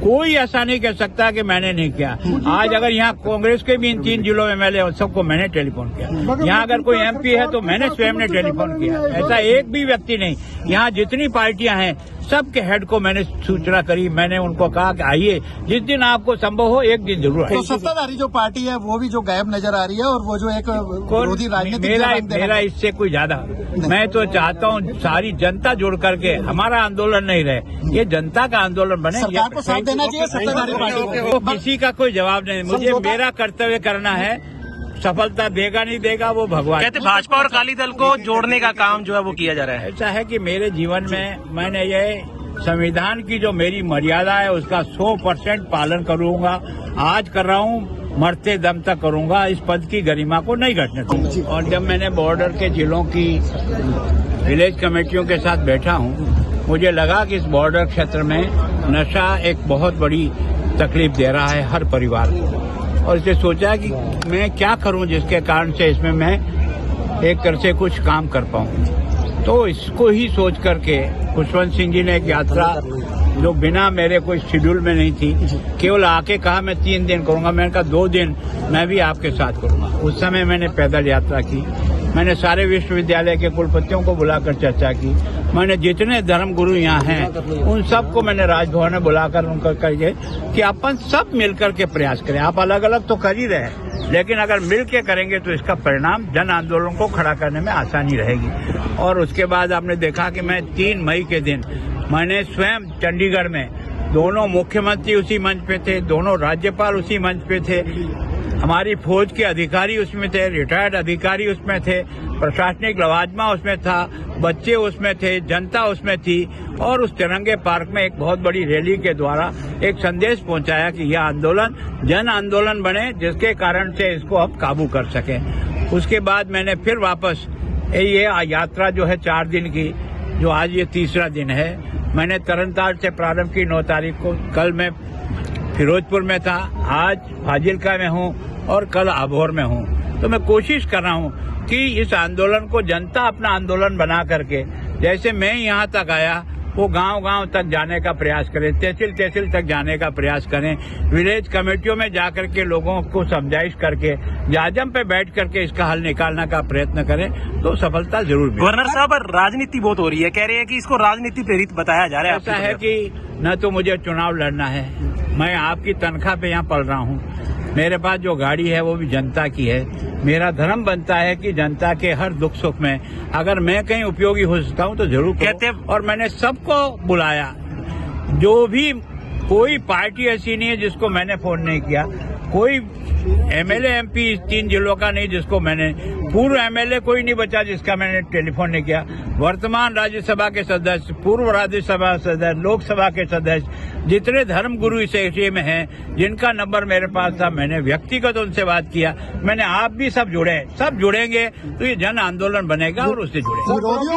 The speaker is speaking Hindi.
कोई ऐसा नहीं कह सकता कि मैंने नहीं किया। आज अगर यहाँ कांग्रेस के भी इन 3 जिलों में MLA सबको मैंने टेलीफोन किया। यहाँ अगर कोई MP है तो मैंने स्वयं ने टेलीफोन किया। ऐसा एक भी व्यक्ति नहीं। यहाँ जितनी पार्टियां हैं सबके हेड को मैंने सूचना करी। मैंने उनको कहा कि आइए, जिस दिन आपको संभव हो एक दिन जरूर आइए। तो सत्ताधारी जो पार्टी है वो भी जो गायब नजर आ रही है, और वो जो एक विरोधी राजनीति मेरा इससे कोई ज्यादा, मैं तो चाहता हूँ सारी जनता जुड़ करके हमारा आंदोलन नहीं रहे, ये जनता का आंदोलन बने। सरकार को साथ देना चाहिए सत्ताधारी पार्टी को। किसी का कोई जवाब नहीं। मुझे मेरा कर्तव्य करना है। सफलता देगा नहीं देगा वो भगवान। कहते भाजपा और अकाली दल को जोड़ने का काम जो है वो किया जा रहा है। ऐसा है कि मेरे जीवन में मैंने ये संविधान की जो मेरी मर्यादा है उसका 100% पालन करूंगा। आज कर रहा हूँ, मरते दम तक करूंगा। इस पद की गरिमा को नहीं घटने दूंगा। और जब मैंने बॉर्डर के जिलों की विलेज कमेटियों के साथ बैठा हूँ, मुझे लगा कि इस बॉर्डर क्षेत्र में नशा एक बहुत बड़ी तकलीफ दे रहा है हर परिवार को, और इसे सोचा कि मैं क्या करूं जिसके कारण से इसमें मैं एक तरह से कुछ काम कर पाऊं। तो इसको ही सोच करके खुशवंत सिंह जी ने एक यात्रा जो बिना मेरे कोई शेड्यूल में नहीं थी, केवल आके कहा मैं 3 दिन करूंगा। मैंने कहा 2 दिन मैं भी आपके साथ करूंगा। उस समय मैंने पैदल यात्रा की। मैंने सारे विश्वविद्यालय के कुलपतियों को बुलाकर चर्चा की। मैंने जितने धर्म गुरु यहाँ हैं उन सबको मैंने राजभवन में बुलाकर उनको कहिए कि अपन सब मिलकर के प्रयास करें। आप अलग अलग तो कर ही रहे, लेकिन अगर मिल के करेंगे तो इसका परिणाम जन आंदोलन को खड़ा करने में आसानी रहेगी। और उसके बाद आपने देखा कि मैं 3 मई के दिन मैंने स्वयं चंडीगढ़ में, दोनों मुख्यमंत्री उसी मंच पे थे, दोनों राज्यपाल उसी मंच पे थे, हमारी फौज के अधिकारी उसमें थे, रिटायर्ड अधिकारी उसमें थे, प्रशासनिक लवाजमा उसमें था, बच्चे उसमें थे, जनता उसमें थी। और उस तिरंगे पार्क में एक बहुत बड़ी रैली के द्वारा एक संदेश पहुंचाया कि यह आंदोलन जन आंदोलन बने, जिसके कारण से इसको अब काबू कर सकें। उसके बाद मैंने फिर वापस ये यात्रा जो है 4 दिन की, जो आज ये 3रा दिन है, मैंने तरनताल से प्रारंभ की 9 तारीख को। कल मैं फिरोजपुर में था, आज फाजिलका में हूँ और कल अबोहर में हूँ। तो मैं कोशिश कर रहा हूँ कि इस आंदोलन को जनता अपना आंदोलन बना करके, जैसे मैं यहाँ तक आया, वो गांव-गांव तक जाने का प्रयास करें, तहसील तक जाने का प्रयास करें, विलेज कमेटियों में जाकर के लोगों को समझाइश करके, जाजम पे बैठ करके इसका हल निकालने का प्रयत्न करें तो सफलता जरूर मिलेगी। गवर्नर साहब, राजनीति बहुत हो रही है, कह रहे हैं कि इसको राजनीति प्रेरित बताया जा रहा है। ऐसा है कि न तो मुझे चुनाव लड़ना है, मैं आपकी तनख्वाह पे यहाँ पल रहा हूँ, मेरे पास जो गाड़ी है वो भी जनता की है। मेरा धर्म बनता है कि जनता के हर दुख सुख में अगर मैं कहीं उपयोगी हो सकता हूँ तो जरूर कहते हैं। और मैंने सबको बुलाया, जो भी, कोई पार्टी ऐसी नहीं है जिसको मैंने फोन नहीं किया, कोई MLA MP 3 जिलों का नहीं जिसको मैंने, पूर्व MLA कोई नहीं बचा जिसका मैंने टेलीफोन नहीं किया। वर्तमान राज्यसभा के सदस्य, पूर्व राज्यसभा सदस्य, लोकसभा के सदस्य, जितने धर्म गुरु इस एरिया में हैं जिनका नंबर मेरे पास था, मैंने व्यक्तिगत उनसे बात किया। मैंने आप भी सब जुड़े, सब जुड़ेंगे तो ये जन आंदोलन बनेगा और उससे जुड़ेंगे।